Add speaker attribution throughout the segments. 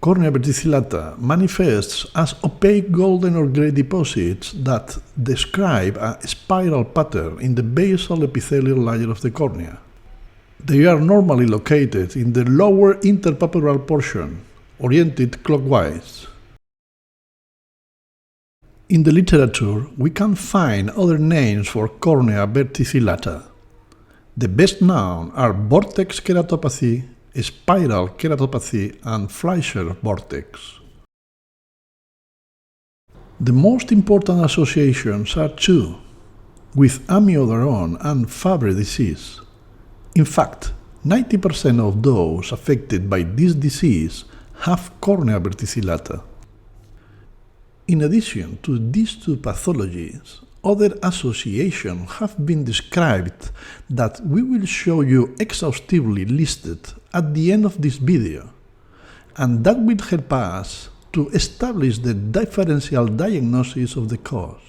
Speaker 1: Cornea verticillata manifests as opaque golden or gray deposits that describe a spiral pattern in the basal epithelial layer of the cornea. They are normally located in the lower interpupillar portion, oriented clockwise. In the literature, we can find other names for cornea verticillata. The best known are vortex keratopathy, spiral keratopathy, and Fleischer vortex. The most important associations are two, with amiodarone and Fabry disease. In fact, 90% of those affected by this disease have cornea verticillata. In addition to these two pathologies, other associations have been described that we will show you exhaustively listed at the end of this video, and that will help us to establish the differential diagnosis of the cause.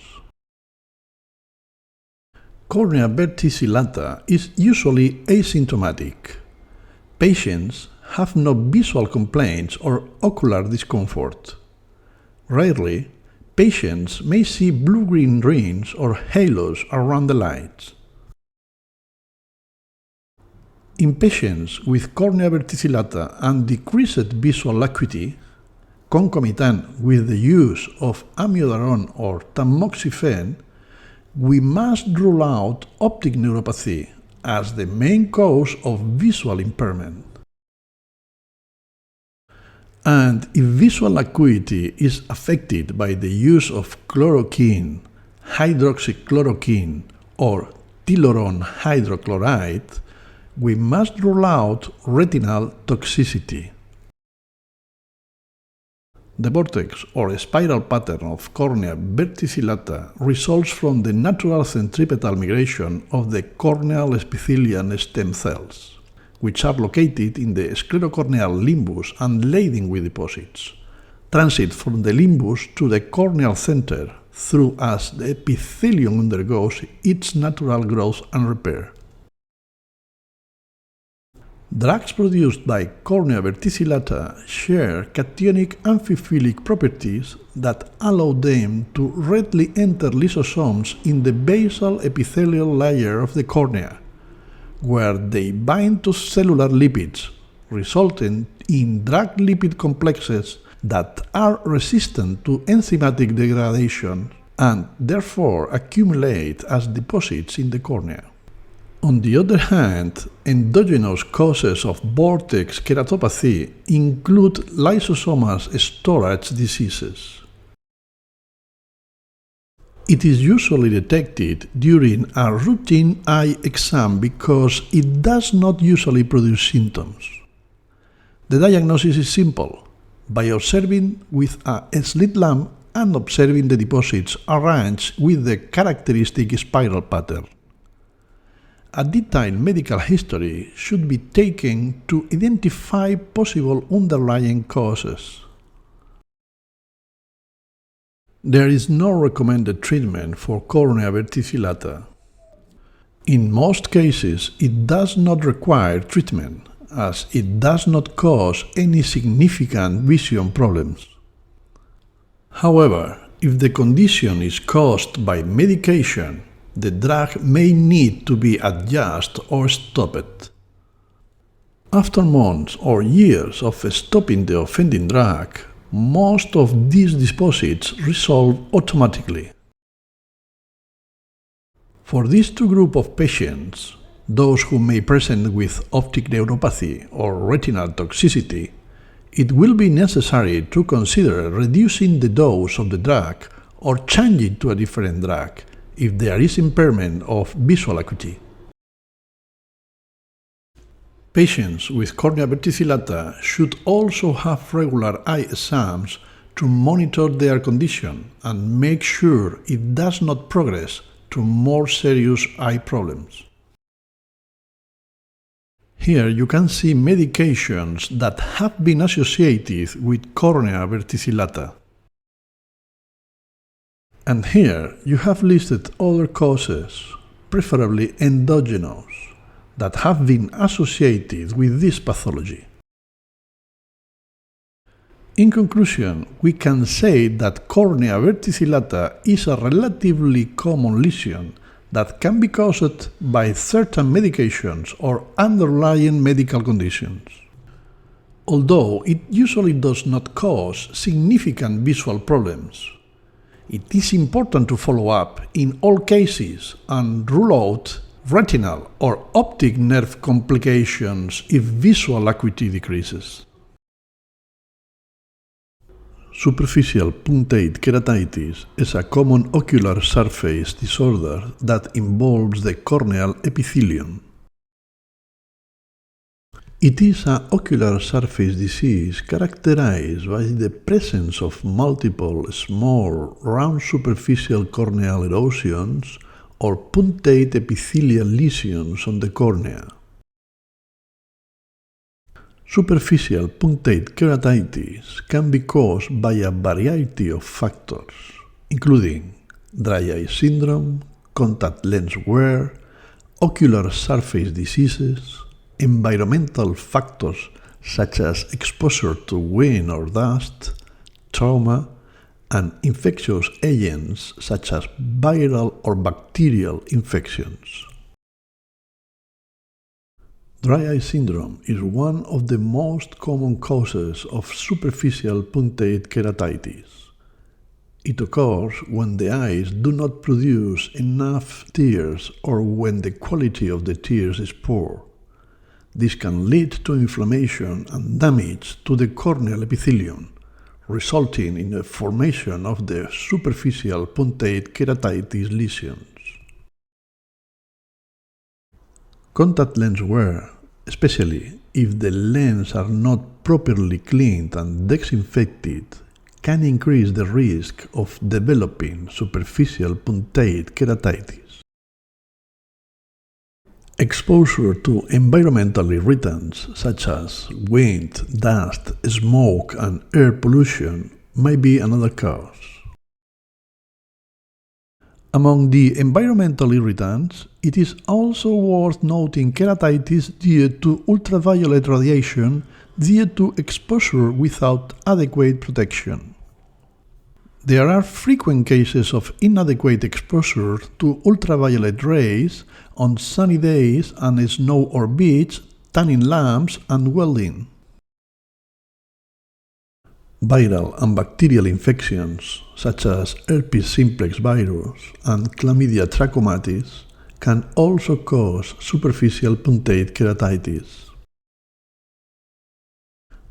Speaker 1: Cornea verticillata is usually asymptomatic. Patients have no visual complaints or ocular discomfort. Rarely, patients may see blue-green rings or halos around the lights. In patients with cornea verticillata and decreased visual acuity, concomitant with the use of amiodarone or tamoxifen, we must rule out optic neuropathy as the main cause of visual impairment. And if visual acuity is affected by the use of chloroquine, hydroxychloroquine, or tellurone hydrochloride, we must rule out retinal toxicity. The vortex or spiral pattern of cornea verticillata results from the natural centripetal migration of the corneal epithelial stem cells, which are located in the sclerocorneal limbus and laden with deposits. Transit from the limbus to the corneal center through as the epithelium undergoes its natural growth and repair. Drugs produced by cornea verticillata share cationic amphiphilic properties that allow them to readily enter lysosomes in the basal epithelial layer of the cornea, where they bind to cellular lipids, resulting in drug lipid complexes that are resistant to enzymatic degradation and therefore accumulate as deposits in the cornea. On the other hand, endogenous causes of vortex keratopathy include lysosomal storage diseases. It is usually detected during a routine eye exam because it does not usually produce symptoms. The diagnosis is simple, by observing with a slit lamp and observing the deposits arranged with the characteristic spiral pattern. A detailed medical history should be taken to identify possible underlying causes. There is no recommended treatment for cornea verticillata. In most cases, it does not require treatment, as it does not cause any significant vision problems. However, if the condition is caused by medication, the drug may need to be adjusted or stopped. After months or years of stopping the offending drug, most of these deposits resolve automatically. For these two groups of patients, those who may present with optic neuropathy or retinal toxicity, it will be necessary to consider reducing the dose of the drug or changing to a different drug if there is impairment of visual acuity. Patients with cornea verticillata should also have regular eye exams to monitor their condition and make sure it does not progress to more serious eye problems. Here you can see medications that have been associated with cornea verticillata. And here you have listed other causes, preferably endogenous, that have been associated with this pathology. In conclusion, we can say that cornea verticillata is a relatively common lesion that can be caused by certain medications or underlying medical conditions. Although it usually does not cause significant visual problems, it is important to follow up in all cases and rule out retinal or optic nerve complications if visual acuity decreases. Superficial punctate keratitis is a common ocular surface disorder that involves the corneal epithelium. It is an ocular surface disease characterized by the presence of multiple small, round superficial corneal erosions or punctate epithelial lesions on the cornea. Superficial punctate keratitis can be caused by a variety of factors, including dry eye syndrome, contact lens wear, ocular surface diseases, environmental factors such as exposure to wind or dust, trauma, and infectious agents such as viral or bacterial infections. Dry eye syndrome is one of the most common causes of superficial punctate keratitis. It occurs when the eyes do not produce enough tears or when the quality of the tears is poor. This can lead to inflammation and damage to the corneal epithelium, resulting in the formation of the superficial punctate keratitis lesions. Contact lens wear, especially if the lenses are not properly cleaned and disinfected, can increase the risk of developing superficial punctate keratitis. Exposure to environmental irritants such as wind, dust, smoke, and air pollution may be another cause. Among the environmental irritants, it is also worth noting keratitis due to ultraviolet radiation due to exposure without adequate protection. There are frequent cases of inadequate exposure to ultraviolet rays on sunny days and snow or beach, tanning lamps, and welding. Viral and bacterial infections, such as herpes simplex virus and chlamydia trachomatis, can also cause superficial punctate keratitis.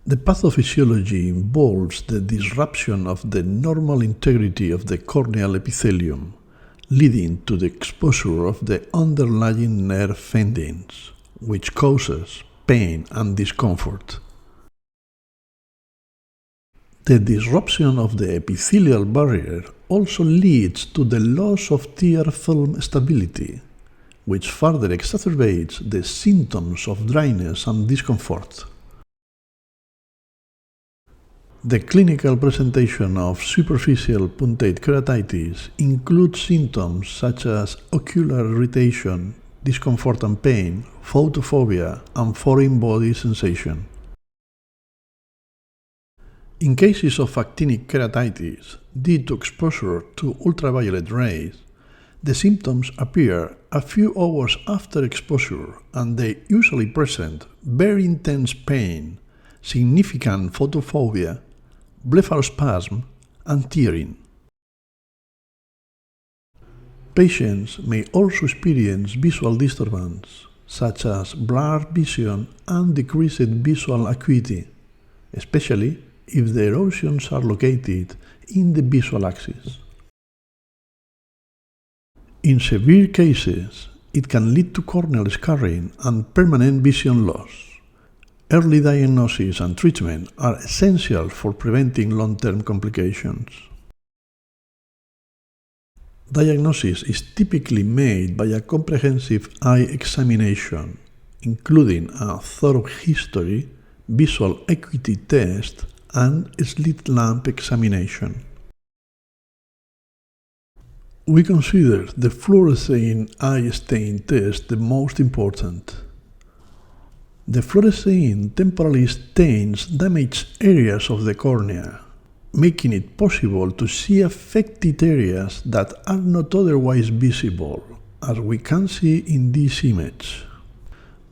Speaker 1: The pathophysiology involves the disruption of the normal integrity of the corneal epithelium, leading to the exposure of the underlying nerve endings, which causes pain and discomfort. The disruption of the epithelial barrier also leads to the loss of tear film stability, which further exacerbates the symptoms of dryness and discomfort. The clinical presentation of superficial punctate keratitis includes symptoms such as ocular irritation, discomfort and pain, photophobia, and foreign body sensation. In cases of actinic keratitis due to exposure to ultraviolet rays, the symptoms appear a few hours after exposure and they usually present very intense pain, significant photophobia, blepharospasm, and tearing. Patients may also experience visual disturbance, such as blurred vision and decreased visual acuity, especially if the erosions are located in the visual axis. In severe cases, it can lead to corneal scarring and permanent vision loss. Early diagnosis and treatment are essential for preventing long-term complications. Diagnosis is typically made by a comprehensive eye examination, including a thorough history, visual acuity test, and slit lamp examination. We consider the fluorescein eye stain test the most important. The fluorescein temporarily stains damaged areas of the cornea, making it possible to see affected areas that are not otherwise visible, as we can see in this image.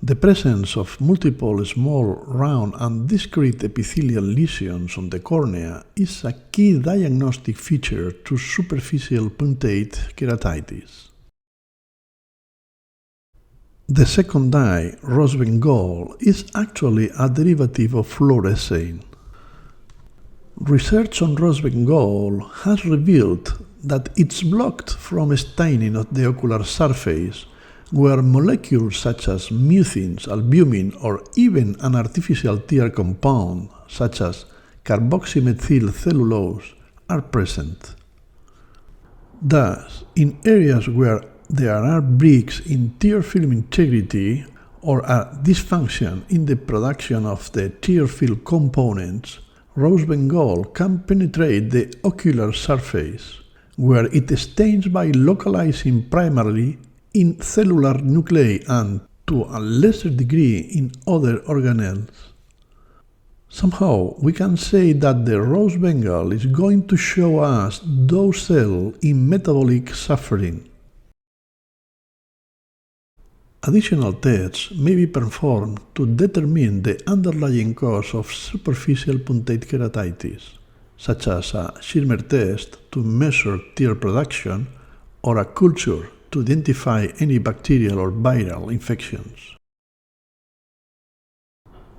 Speaker 1: The presence of multiple small, round and discrete epithelial lesions on the cornea is a key diagnostic feature to superficial punctate keratitis. The second dye, rose bengal, is actually a derivative of fluorescein. Research on rose bengal has revealed that it's blocked from staining of the ocular surface, where molecules such as mucins, albumin, or even an artificial tear compound such as carboxymethyl cellulose are present. Thus, in areas where there are breaks in tear film integrity or a dysfunction in the production of the tear film components, rose bengal can penetrate the ocular surface, where it stains by localizing primarily in cellular nuclei and, to a lesser degree, in other organelles. Somehow, we can say that the rose bengal is going to show us those cells in metabolic suffering. Additional tests may be performed to determine the underlying cause of superficial punctate keratitis, such as a Schirmer test to measure tear production or a culture to identify any bacterial or viral infections.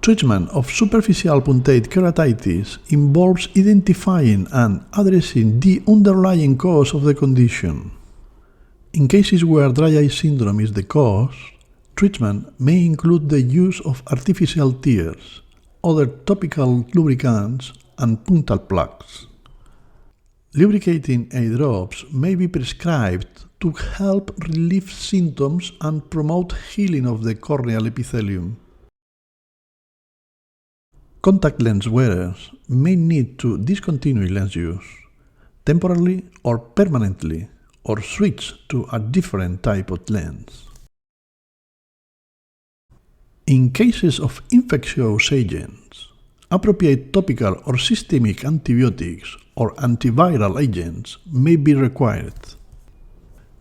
Speaker 1: Treatment of superficial punctate keratitis involves identifying and addressing the underlying cause of the condition. In cases where dry eye syndrome is the cause, treatment may include the use of artificial tears, other topical lubricants, and punctal plugs. Lubricating eye drops may be prescribed to help relieve symptoms and promote healing of the corneal epithelium. Contact lens wearers may need to discontinue lens use, temporarily or permanently, or switch to a different type of lens. In cases of infectious agents, appropriate topical or systemic antibiotics or antiviral agents may be required.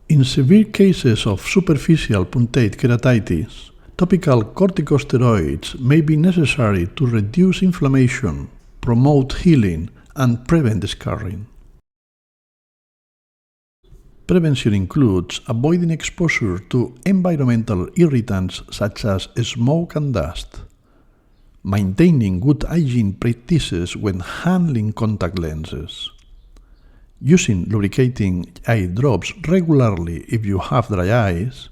Speaker 1: In severe cases of superficial punctate keratitis, topical corticosteroids may be necessary to reduce inflammation, promote healing, and prevent scarring. Prevention includes avoiding exposure to environmental irritants such as smoke and dust, maintaining good hygiene practices when handling contact lenses, using lubricating eye drops regularly if you have dry eyes,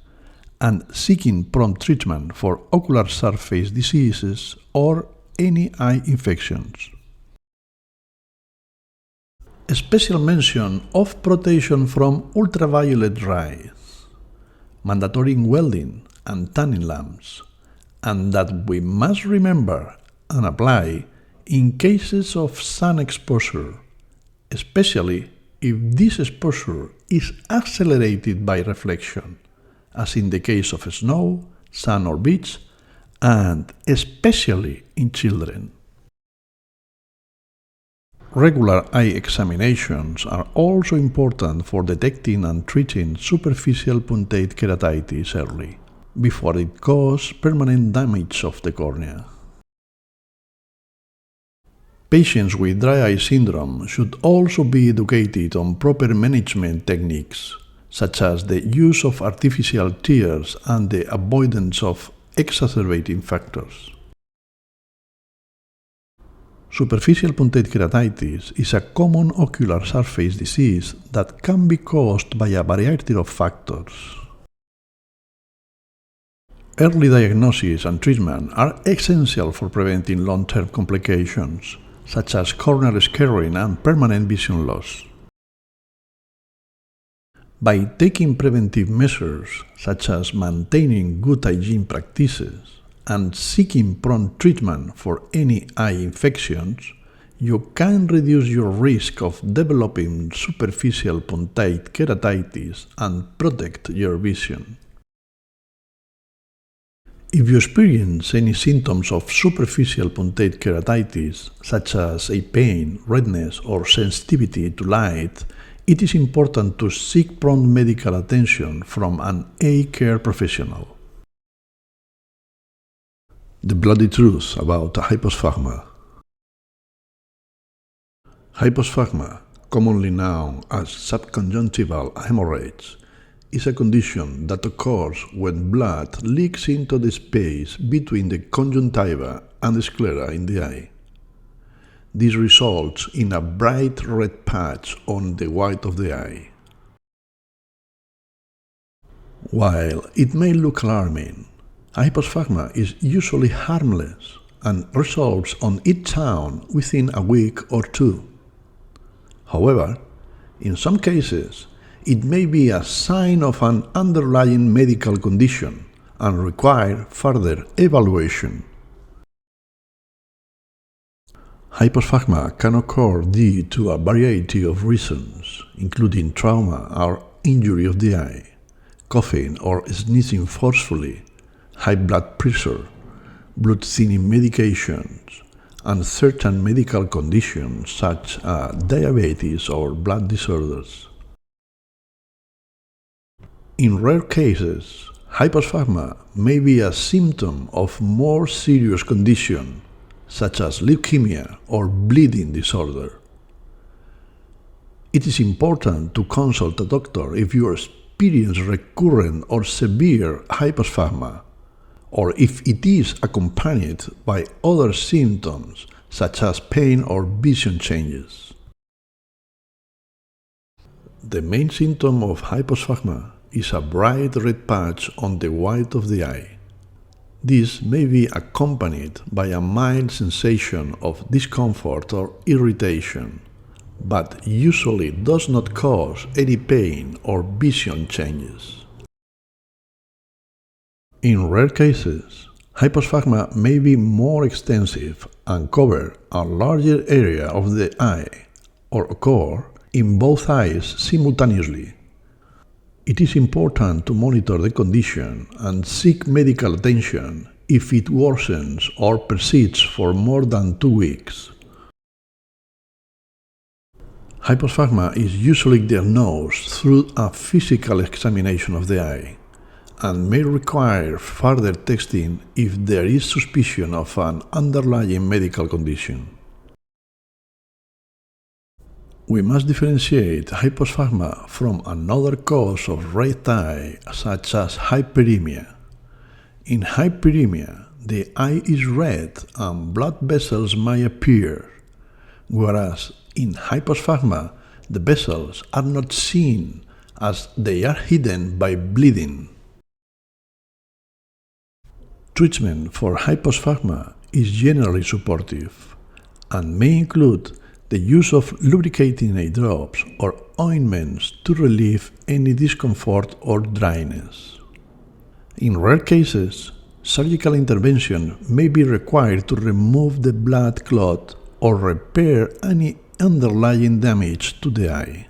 Speaker 1: and seeking prompt treatment for ocular surface diseases or any eye infections. A special mention of protection from ultraviolet rays, mandatory welding and tanning lamps, and that we must remember and apply in cases of sun exposure, especially if this exposure is accelerated by reflection, as in the case of snow, sun or beach, and especially in children. Regular eye examinations are also important for detecting and treating superficial punctate keratitis early, before it causes permanent damage of the cornea. Patients with dry eye syndrome should also be educated on proper management techniques, such as the use of artificial tears and the avoidance of exacerbating factors. Superficial punctate keratitis is a common ocular surface disease that can be caused by a variety of factors. Early diagnosis and treatment are essential for preventing long-term complications, such as corneal scarring and permanent vision loss. By taking preventive measures, such as maintaining good hygiene practices and seeking prompt treatment for any eye infections, you can reduce your risk of developing superficial punctate keratitis and protect your vision. If you experience any symptoms of superficial punctate keratitis, such as a pain, redness, or sensitivity to light, it is important to seek prompt medical attention from an eye care professional. The bloody truth about hyposphagma. Hyposphagma, commonly known as subconjunctival hemorrhage, is a condition that occurs when blood leaks into the space between the conjunctiva and the sclera in the eye. This results in a bright red patch on the white of the eye. While it may look alarming, hyposphagma is usually harmless and resolves on its own within a week or two. However, in some cases, it may be a sign of an underlying medical condition and require further evaluation. Hyposphagma can occur due to a variety of reasons, including trauma or injury of the eye, coughing or sneezing forcefully, high blood pressure, blood thinning medications, and certain medical conditions such as diabetes or blood disorders. In rare cases, hyposphagma may be a symptom of more serious condition, such as leukemia or bleeding disorder. It is important to consult a doctor if you experience recurrent or severe hyposphagma, or if it is accompanied by other symptoms such as pain or vision changes. The main symptom of hyposphagma is a bright red patch on the white of the eye. This may be accompanied by a mild sensation of discomfort or irritation, but usually does not cause any pain or vision changes. In rare cases, hyposphagma may be more extensive and cover a larger area of the eye, or occur in both eyes simultaneously. It is important to monitor the condition and seek medical attention if it worsens or persists for more than 2 weeks. Hyposphagma is usually diagnosed through a physical examination of the eye and may require further testing if there is suspicion of an underlying medical condition. We must differentiate hyposphagma from another cause of red eye, such as hyperemia. In hyperemia, the eye is red and blood vessels may appear, whereas in hyposphagma, the vessels are not seen as they are hidden by bleeding. Treatment for hyposphagma is generally supportive and may include the use of lubricating eye drops or ointments to relieve any discomfort or dryness. In rare cases, surgical intervention may be required to remove the blood clot or repair any underlying damage to the eye.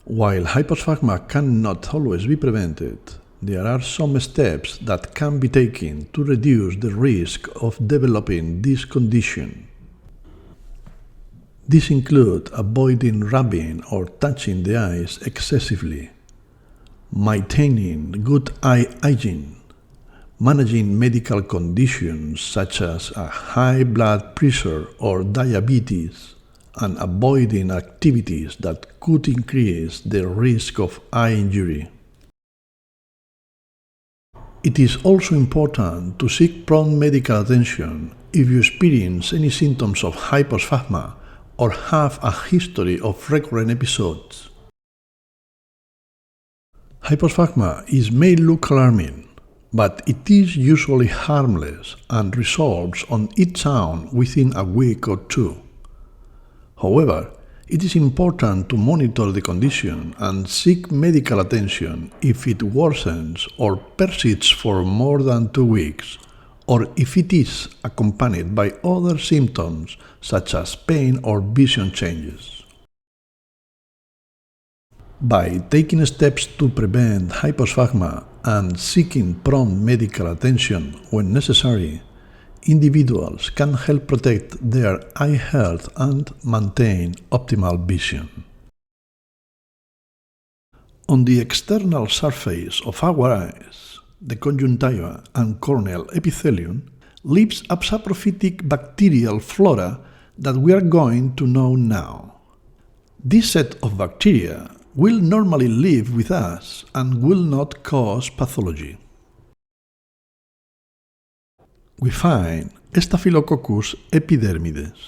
Speaker 1: While hyposphagma cannot always be prevented, there are some steps that can be taken to reduce the risk of developing this condition. These include avoiding rubbing or touching the eyes excessively, maintaining good eye hygiene, managing medical conditions such as a high blood pressure or diabetes, and avoiding activities that could increase the risk of eye injury. It is also important to seek prompt medical attention if you experience any symptoms of hyposphagma or have a history of recurrent episodes. Hyposphagma may look alarming, but it is usually harmless and resolves on its own within a week or two. However, it is important to monitor the condition and seek medical attention if it worsens or persists for more than 2 weeks, or if it is accompanied by other symptoms such as pain or vision changes. By taking steps to prevent hyposphagma and seeking prompt medical attention when necessary, individuals can help protect their eye health and maintain optimal vision. On the external surface of our eyes, the conjunctiva and corneal epithelium lives a saprophytic bacterial flora that we are going to know now. This set of bacteria will normally live with us and will not cause pathology. We find Staphylococcus epidermidis,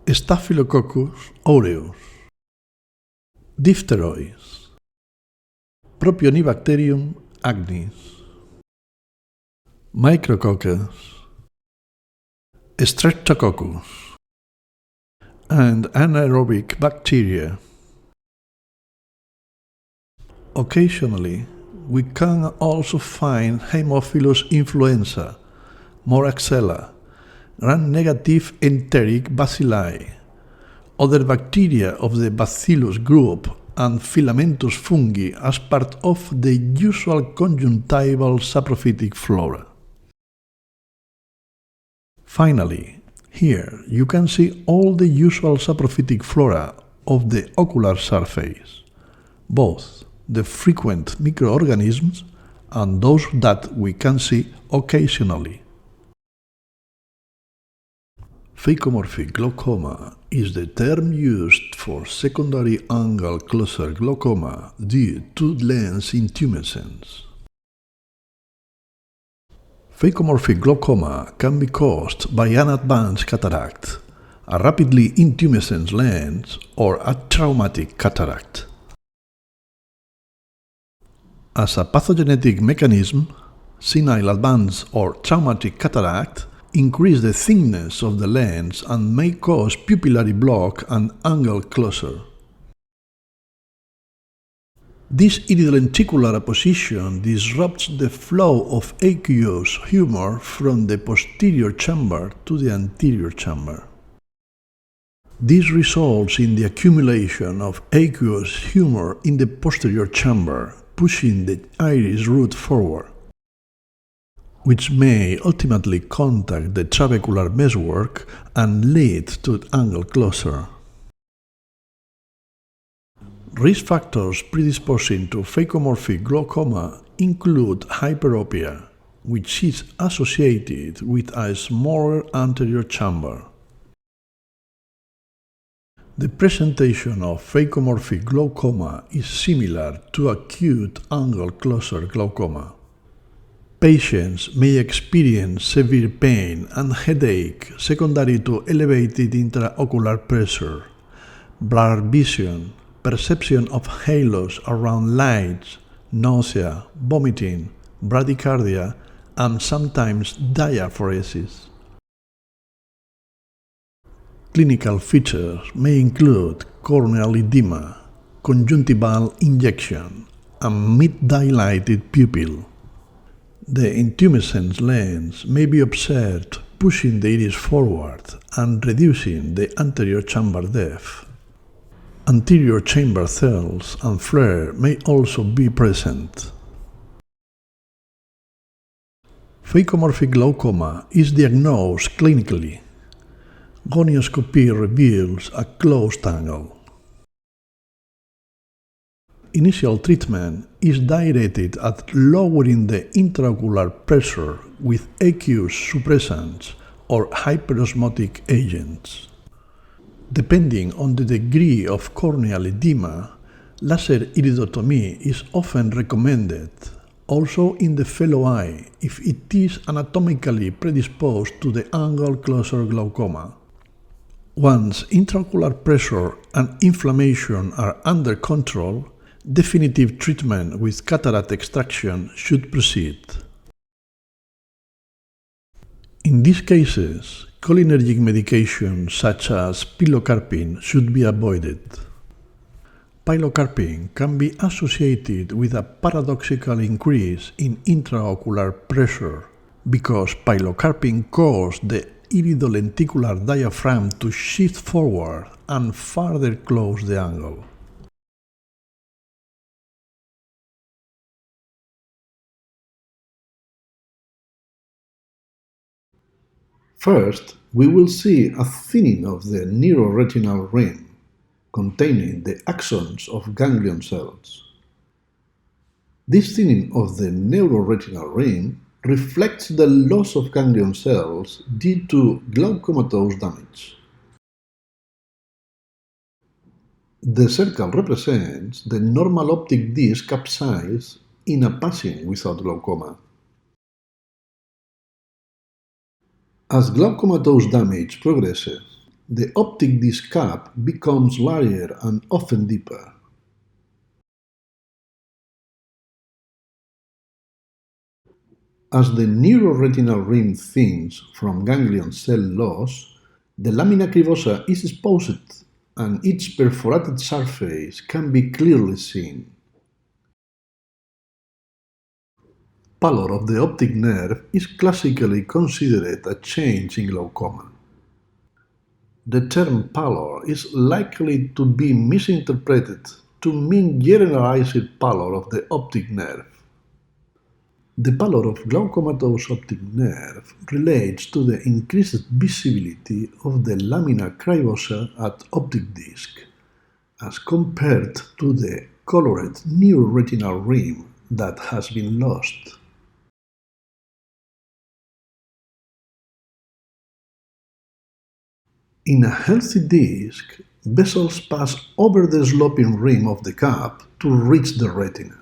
Speaker 1: Staphylococcus aureus, Diphtheroids, Propionibacterium acnes, Micrococcus, Streptococcus, and anaerobic bacteria. Occasionally, we can also find Haemophilus influenza, Moraxella, gram-negative enteric bacilli, other bacteria of the Bacillus group, and filamentous fungi as part of the usual conjunctival saprophytic flora. Finally, here you can see all the usual saprophytic flora of the ocular surface, both the frequent microorganisms and those that we can see occasionally. Phacomorphic glaucoma is the term used for secondary angle cluster glaucoma due to lens intumescence. Phacomorphic glaucoma can be caused by an advanced cataract, a rapidly intumescent lens, or a traumatic cataract. As a pathogenetic mechanism, senile advanced or traumatic cataract increase the thickness of the lens and may cause pupillary block and angle closure. This iridolenticular apposition disrupts the flow of aqueous humor from the posterior chamber to the anterior chamber. This results in the accumulation of aqueous humor in the posterior chamber, pushing the iris root forward, which may ultimately contact the trabecular meshwork and lead to angle closure. Risk factors predisposing to phacomorphic glaucoma include hyperopia, which is associated with a smaller anterior chamber. The presentation of phacomorphic glaucoma is similar to acute angle closure glaucoma. Patients may experience severe pain and headache secondary to elevated intraocular pressure, blurred vision, perception of halos around lights, nausea, vomiting, bradycardia, and sometimes diaphoresis. Clinical features may include corneal edema, conjunctival injection, and mid-dilated pupil. The intumescent lens may be observed pushing the iris forward and reducing the anterior chamber depth. Anterior chamber cells and flare may also be present. Phacomorphic glaucoma is diagnosed clinically. Gonioscopy reveals a closed angle. Initial treatment is directed at lowering the intraocular pressure with aqueous suppressants or hyperosmotic agents. Depending on the degree of corneal edema, laser iridotomy is often recommended, also in the fellow eye if it is anatomically predisposed to the angle closure glaucoma. Once intraocular pressure and inflammation are under control, definitive treatment with cataract extraction should proceed. In these cases, cholinergic medications such as pilocarpine should be avoided. Pilocarpine can be associated with a paradoxical increase in intraocular pressure because pilocarpine causes the iridolenticular diaphragm to shift forward and further close the angle. First, we will see a thinning of the neuroretinal rim, containing the axons of ganglion cells. This thinning of the neuroretinal rim reflects the loss of ganglion cells due to glaucomatous damage. The circle represents the normal optic disc capsize in a patient without glaucoma. As glaucomatous damage progresses, the optic disc cap becomes larger and often deeper. As the neuroretinal rim thins from ganglion cell loss, the lamina cribosa is exposed and its perforated surface can be clearly seen. Pallor of the optic nerve is classically considered a change in glaucoma. The term pallor is likely to be misinterpreted to mean generalized pallor of the optic nerve. The pallor of glaucomatous optic nerve relates to the increased visibility of the lamina cribosa at optic disc, as compared to the colored neuroretinal rim that has been lost. In a healthy disc, vessels pass over the sloping rim of the cap to reach the retina.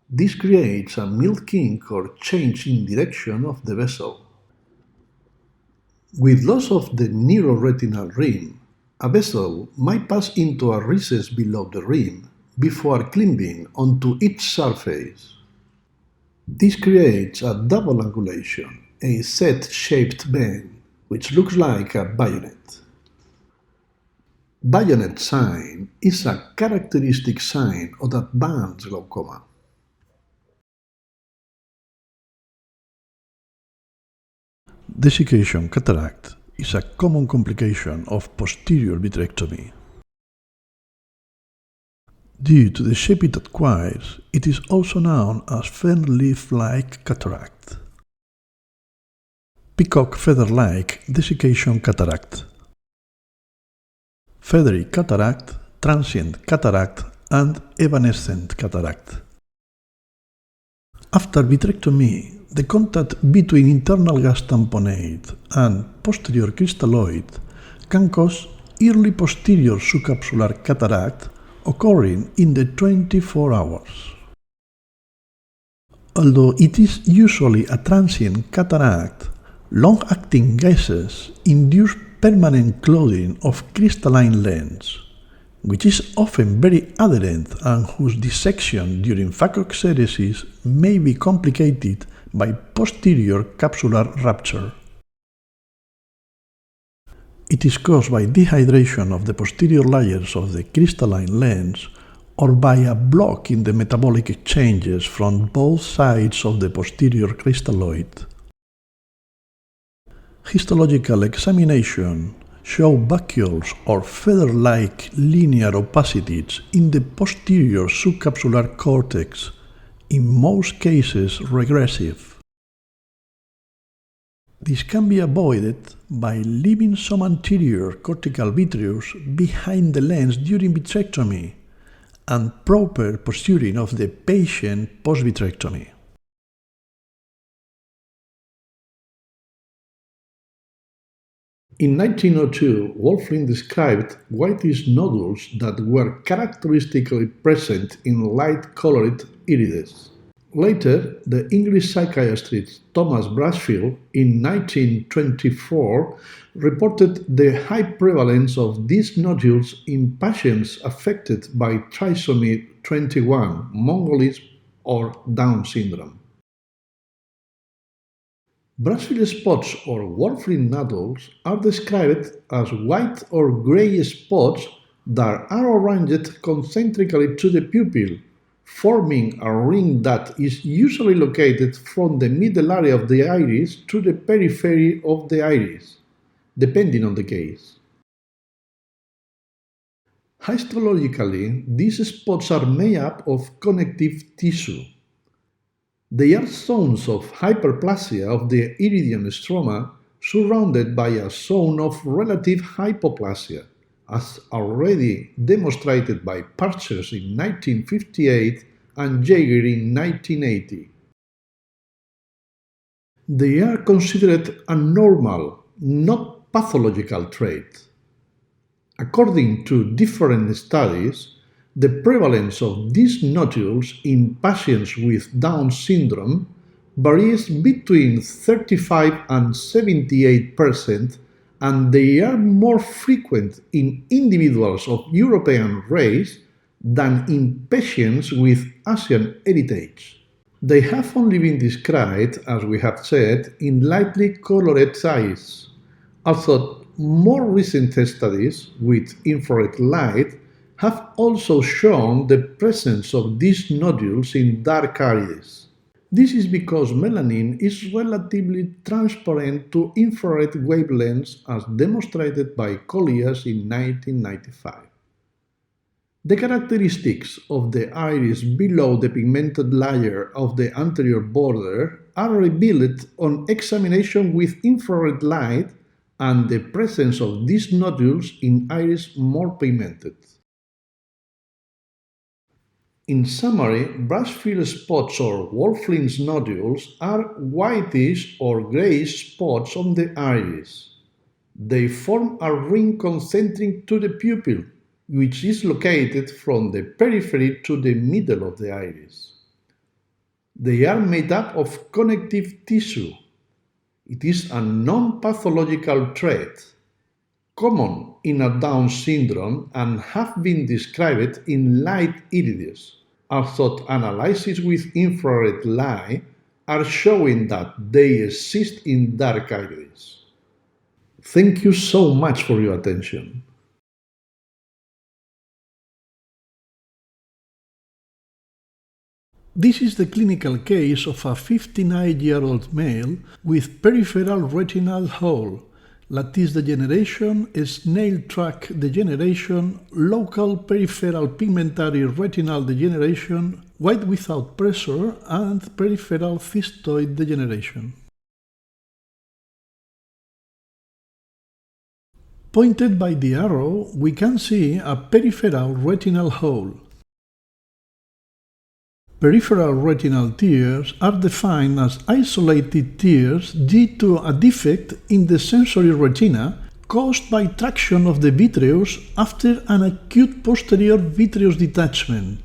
Speaker 1: This creates a milking or change in direction of the vessel. With loss of the neuroretinal rim, a vessel might pass into a recess below the rim before climbing onto its surface. This creates a double angulation, a Z-shaped bend, which looks like a bayonet. Bonnet sign is a characteristic sign of advanced glaucoma. Desiccation cataract is a common complication of posterior vitrectomy. Due to the shape it acquires, it is also known as fan-leaf-like cataract. Peacock feather-like desiccation cataract. Feathery cataract, transient cataract, and evanescent cataract. After vitrectomy, the contact between internal gas tamponade and posterior crystalloid can cause early posterior subcapsular cataract occurring in the 24 hours. Although it is usually a transient cataract, long-acting gases induce permanent clouding of crystalline lens, which is often very adherent and whose dissection during phacoexeresis may be complicated by posterior capsular rupture. It is caused by dehydration of the posterior layers of the crystalline lens or by a block in the metabolic exchanges from both sides of the posterior crystalloid. Histological examination show vacuoles or feather-like linear opacities in the posterior subcapsular cortex, in most cases regressive. This can be avoided by leaving some anterior cortical vitreous behind the lens during vitrectomy and proper posturing of the patient post-vitrectomy. In 1902, Wölfflin described whitish nodules that were characteristically present in light-colored irides. Later, the English psychiatrist Thomas Brushfield in 1924 reported the high prevalence of these nodules in patients affected by trisomy 21, Mongolism, or Down syndrome. Brushfield spots or Wölfflin nodules are described as white or gray spots that are arranged concentrically to the pupil, forming a ring that is usually located from the middle area of the iris to the periphery of the iris, depending on the case. Histologically, these spots are made up of connective tissue. They are zones of hyperplasia of the iridium stroma surrounded by a zone of relative hypoplasia, as already demonstrated by Parchers in 1958 and Jaeger in 1980. They are considered a normal, not pathological trait. According to different studies, the prevalence of these nodules in patients with Down syndrome varies between 35 and 78%, and they are more frequent in individuals of European race than in patients with Asian heritage. They have only been described, as we have said, in lightly colored eyes, although more recent studies with infrared light have also shown the presence of these nodules in dark areas. This is because melanin is relatively transparent to infrared wavelengths, as demonstrated by Collias in 1995. The characteristics of the iris below the pigmented layer of the anterior border are revealed on examination with infrared light, and the presence of these nodules in iris more pigmented. In summary, Brushfield spots or Wölfflin's nodules are whitish or grayish spots on the iris. They form a ring concentric to the pupil, which is located from the periphery to the middle of the iris. They are made up of connective tissue. It is a non-pathological trait, common in a Down syndrome, and have been described in light irides, although analyses with infrared light are showing that they exist in dark irides. Thank you so much for your attention. This is the clinical case of a 59-year-old male with peripheral retinal hole, lattice degeneration, snail track degeneration, local peripheral pigmentary retinal degeneration, white without pressure, and peripheral cystoid degeneration. Pointed by the arrow, we can see a peripheral retinal hole. Peripheral retinal tears are defined as isolated tears due to a defect in the sensory retina caused by traction of the vitreous after an acute posterior vitreous detachment.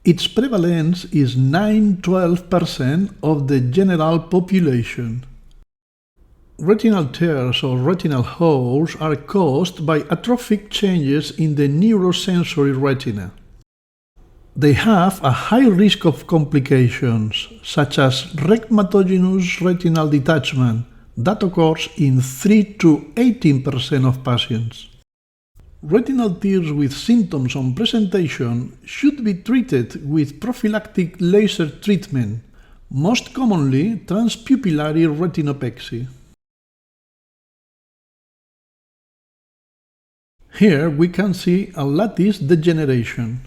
Speaker 1: Its prevalence is 9–12% of the general population. Retinal tears or retinal holes are caused by atrophic changes in the neurosensory retina. They have a high risk of complications, such as rhegmatogenous retinal detachment, that occurs in 3–18% of patients. Retinal tears with symptoms on presentation should be treated with prophylactic laser treatment, most commonly transpupillary retinopexy. Here we can see a lattice degeneration.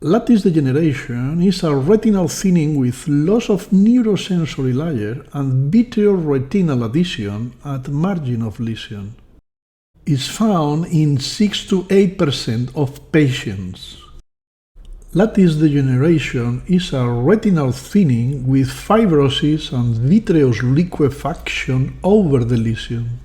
Speaker 1: Lattice degeneration is a retinal thinning with loss of neurosensory layer and vitreoretinal adhesion at margin of lesion. It's found in 6–8% of patients. Lattice degeneration is a retinal thinning with fibrosis and vitreous liquefaction over the lesion.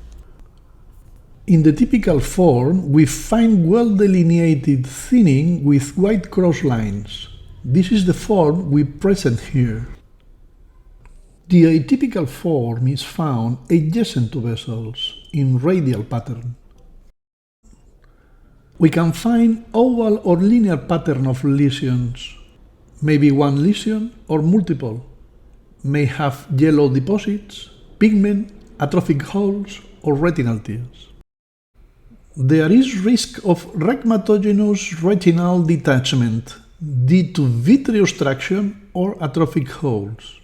Speaker 1: In the typical form, we find well-delineated thinning with white cross lines. This is the form we present here. The atypical form is found adjacent to vessels, in radial pattern. We can find oval or linear pattern of lesions, maybe one lesion or multiple, may have yellow deposits, pigment, atrophic holes, or retinal tears. There is risk of rhegmatogenous retinal detachment due to vitreous traction or atrophic holes.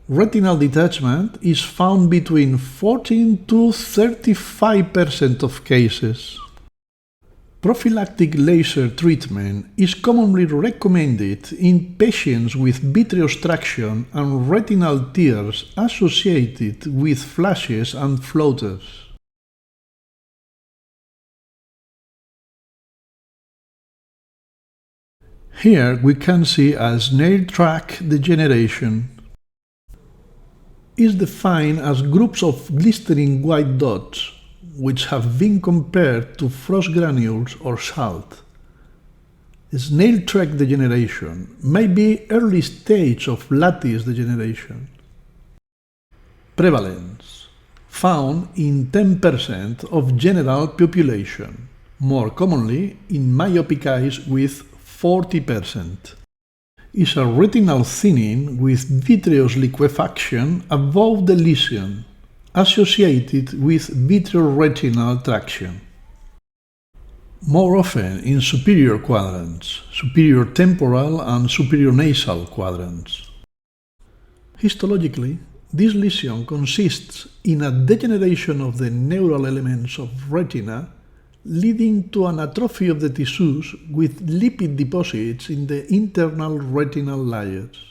Speaker 1: Retinal detachment is found between 14–35% of cases. Prophylactic laser treatment is commonly recommended in patients with vitreous traction and retinal tears associated with flashes and floaters. Here we can see a snail track degeneration. Is defined as groups of glistening white dots which have been compared to frost granules or salt. Snail track degeneration may be early stage of lattice degeneration. Prevalence found in 10% of general population, more commonly in myopic eyes with 40%. Is a retinal thinning with vitreous liquefaction above the lesion, associated with vitreoretinal traction. More often in superior quadrants, superior temporal and superior nasal quadrants. Histologically, this lesion consists in a degeneration of the neural elements of retina, leading to an atrophy of the tissues with lipid deposits in the internal retinal layers.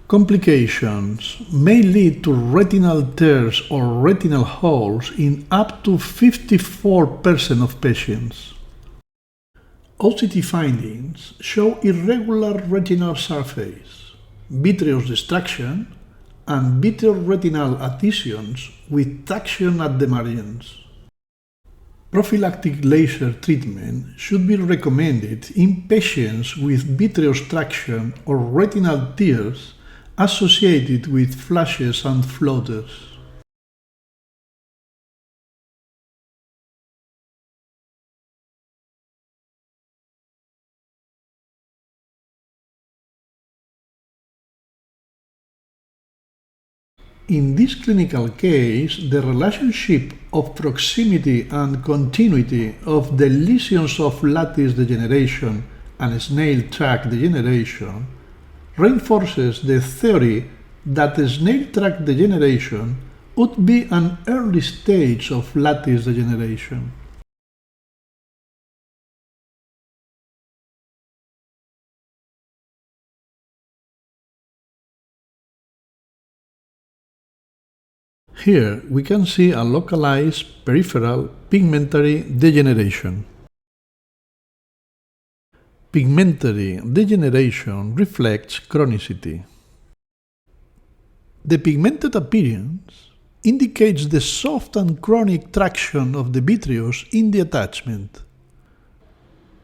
Speaker 1: Complications may lead to retinal tears or retinal holes in up to 54% of patients. OCT findings show irregular retinal surface, vitreous destruction, and vitreoretinal adhesions with traction at the margins. Prophylactic laser treatment should be recommended in patients with vitreous traction or retinal tears associated with flashes and floaters. In this clinical case, the relationship of proximity and continuity of the lesions of lattice degeneration and snail track degeneration reinforces the theory that snail track degeneration would be an early stage of lattice degeneration. Here we can see a localized peripheral pigmentary degeneration. Pigmentary degeneration reflects chronicity. The pigmented appearance indicates the soft and chronic traction of the vitreous in the attachment.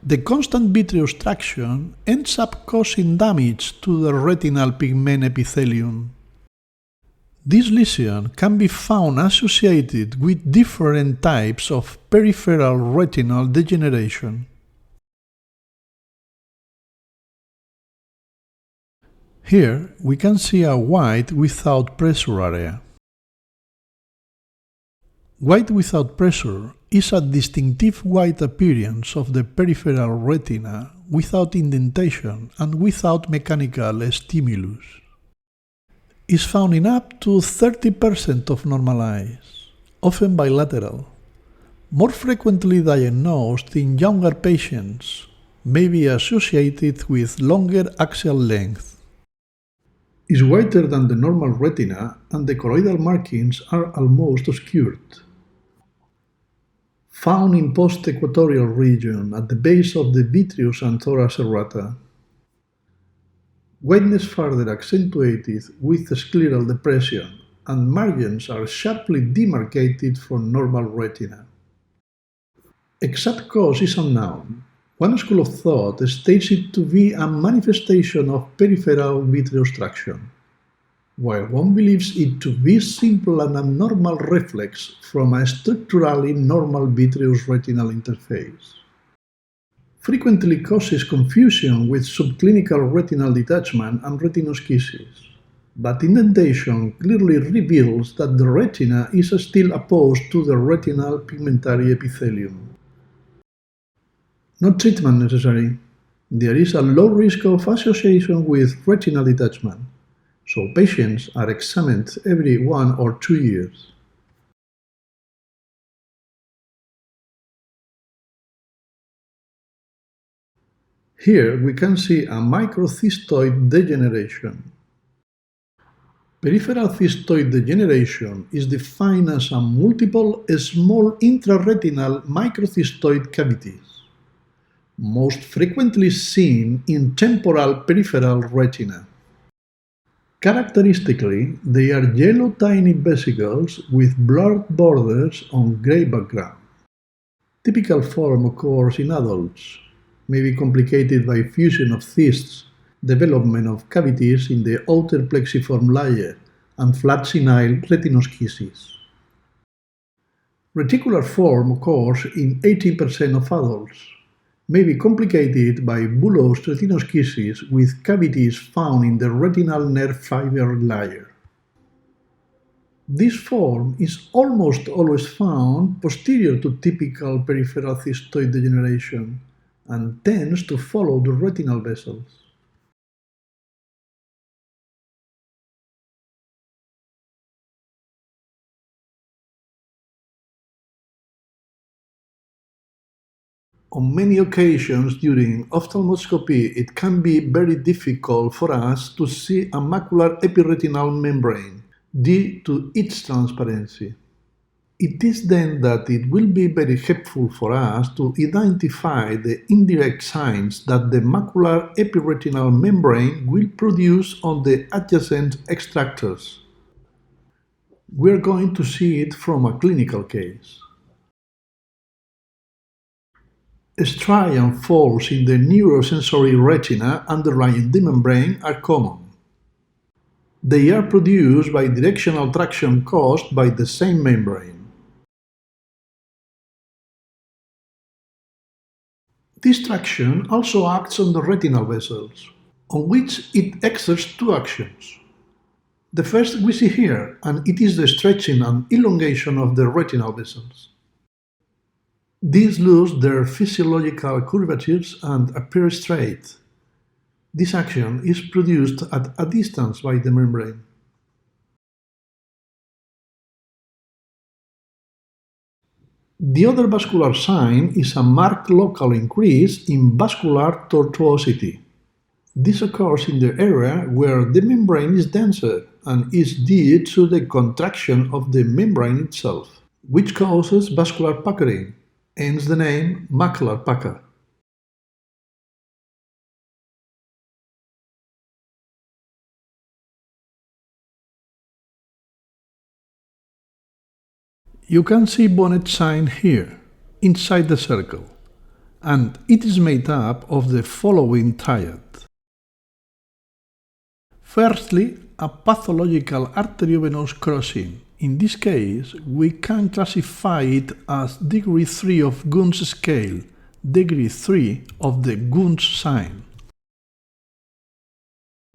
Speaker 1: The constant vitreous traction ends up causing damage to the retinal pigment epithelium. This lesion can be found associated with different types of peripheral retinal degeneration. Here we can see a white without pressure area. White without pressure is a distinctive white appearance of the peripheral retina without indentation and without mechanical stimulus. Is found in up to 30% of normal eyes, often bilateral. More frequently diagnosed in younger patients, may be associated with longer axial length. Is whiter than the normal retina and the choroidal markings are almost obscured. Found in post-equatorial region at the base of the vitreous and thorax serrata. Whiteness further accentuated with scleral depression, and margins are sharply demarcated from normal retina. Exact cause is unknown. One school of thought states it to be a manifestation of peripheral vitreous traction, while one believes it to be simple and abnormal reflex from a structurally normal vitreous retinal interface. Frequently causes confusion with subclinical retinal detachment and retinoschisis, but indentation clearly reveals that the retina is still opposed to the retinal pigmentary epithelium. No treatment necessary. There is a low risk of association with retinal detachment, so patients are examined every 1 or 2 years. Here we can see a microcystoid degeneration. Peripheral cystoid degeneration is defined as a multiple small intraretinal microcystoid cavities, most frequently seen in temporal peripheral retina. Characteristically, they are yellow tiny vesicles with blurred borders on gray background. Typical form occurs in adults, may be complicated by fusion of cysts, development of cavities in the outer plexiform layer, and flat senile retinoschisis. Reticular form occurs in 18% of adults, may be complicated by bullous retinoschisis with cavities found in the retinal nerve fiber layer. This form is almost always found posterior to typical peripheral cystoid degeneration and tends to follow the retinal vessels. On many occasions during ophthalmoscopy, it can be very difficult for us to see a macular epiretinal membrane due to its transparency. It is then that it will be very helpful for us to identify the indirect signs that the macular epiretinal membrane will produce on the adjacent extractors. We are going to see it from a clinical case. Striatum folds in the neurosensory retina underlying the membrane are common. They are produced by directional traction caused by the same membrane. This traction also acts on the retinal vessels, on which it exerts two actions. The first we see here, and it is the stretching and elongation of the retinal vessels. These lose their physiological curvatures and appear straight. This action is produced at a distance by the membrane. The other vascular sign is a marked local increase in vascular tortuosity. This occurs in the area where the membrane is denser and is due to the contraction of the membrane itself, which causes vascular puckering, hence the name Macular Pucker. You can see Bonnet Sign here, inside the circle, and it is made up of the following triad. Firstly, a pathological arteriovenous crossing. In this case, we can classify it as degree 3 of Gunz's scale, degree 3 of the Gunz sign.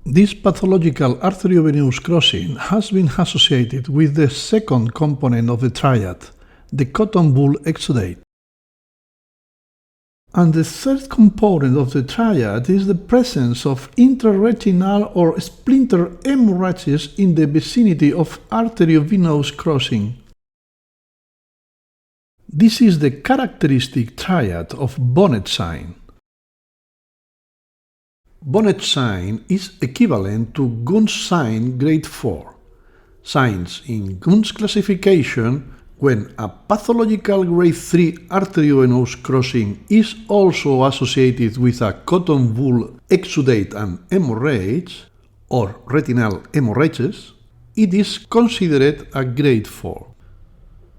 Speaker 1: This pathological arteriovenous crossing has been associated with the second component of the triad, the cotton wool exudate. And the third component of the triad is the presence of intraretinal or splinter hemorrhages in the vicinity of arteriovenous crossing. This is the characteristic triad of Bonnet sign. Bonnet sign is equivalent to Gunz sign grade 4. Signs in Gunz classification when a pathological grade 3 arteriovenous crossing is also associated with a cotton wool exudate and hemorrhage, or retinal hemorrhages, it is considered a grade 4.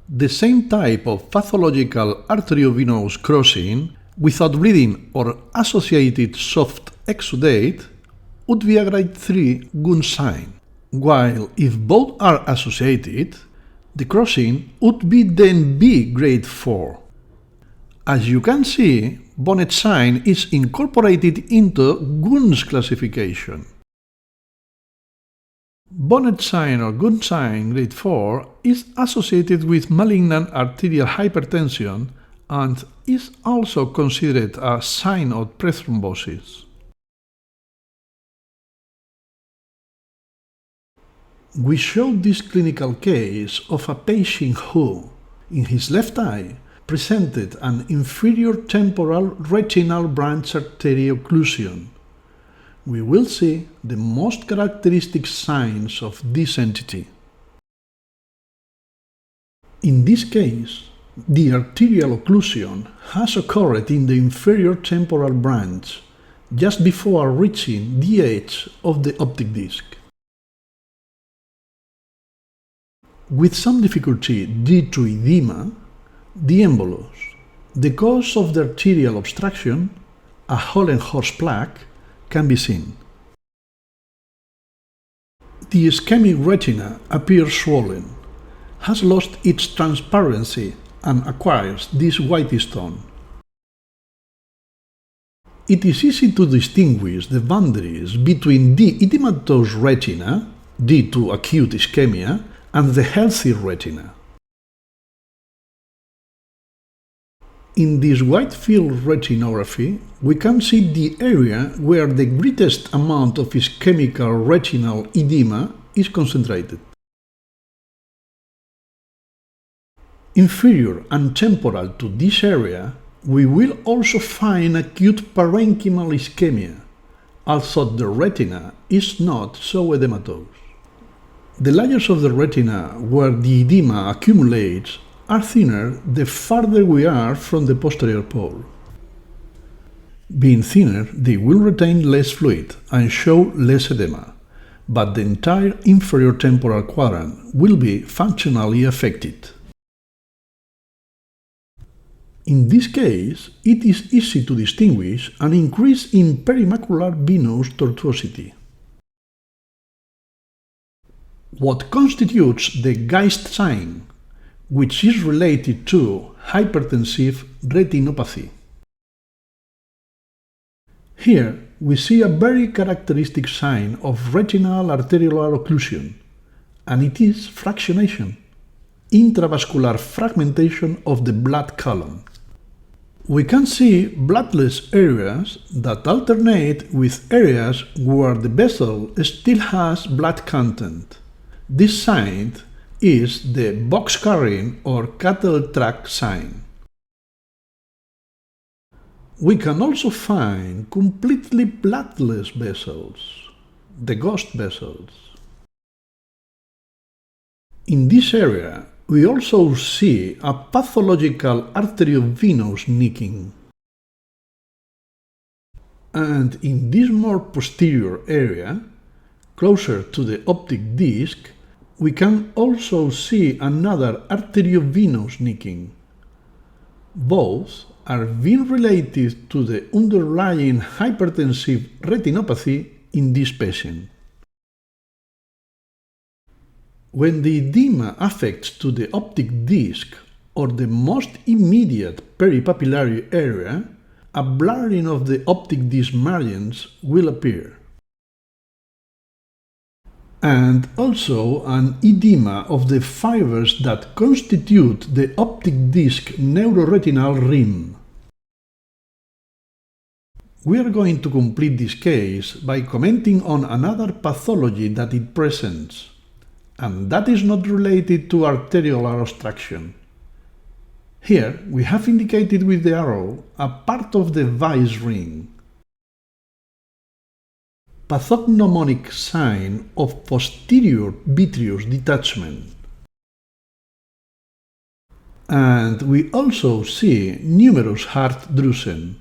Speaker 1: The same type of pathological arteriovenous crossing without bleeding or associated soft exudate would be a grade 3 Gunz sign, while if both are associated, the crossing would be then be grade 4. As you can see, Bonnet sign is incorporated into Gunz classification. Bonnet sign or Gunz sign grade 4 is associated with malignant arterial hypertension and is also considered a sign of prethrombosis. We showed this clinical case of a patient who, in his left eye, presented an inferior temporal retinal branch artery occlusion. We will see the most characteristic signs of this entity. In this case, the arterial occlusion has occurred in the inferior temporal branch just before reaching the edge of the optic disc. With some difficulty due to edema, the embolus, the cause of the arterial obstruction, a Hollenhorst plaque, can be seen. The ischemic retina appears swollen, has lost its transparency and acquires this whitish tone. It is easy to distinguish the boundaries between the edematous retina, due to acute ischemia, and the healthy retina. In this wide field retinography, we can see the area where the greatest amount of ischemic retinal edema is concentrated. Inferior and temporal to this area, we will also find acute parenchymal ischemia, although the retina is not so edematous. The layers of the retina where the edema accumulates are thinner the farther we are from the posterior pole. Being thinner, they will retain less fluid and show less edema, but the entire inferior temporal quadrant will be functionally affected. In this case, it is easy to distinguish an increase in perimacular venous tortuosity. What constitutes the Geist sign, which is related to hypertensive retinopathy. Here we see a very characteristic sign of retinal arteriolar occlusion, and it is fractionation, intravascular fragmentation of the blood column. We can see bloodless areas that alternate with areas where the vessel still has blood content. This sign is the box-carrying or cattle track sign. We can also find completely bloodless vessels, the ghost vessels. In this area, we also see a pathological arteriovenous nicking. And in this more posterior area, closer to the optic disc, we can also see another arteriovenous nicking. Both are being related to the underlying hypertensive retinopathy in this patient. When the edema affects to the optic disc or the most immediate peripapillary area, a blurring of the optic disc margins will appear, and also an edema of the fibers that constitute the optic disc neuroretinal rim. We are going to complete this case by commenting on another pathology that it presents, and that is not related to arteriolar obstruction. Here we have indicated with the arrow a part of the Weiss ring. Pathognomonic sign of posterior vitreous detachment. And we also see numerous hard drusen.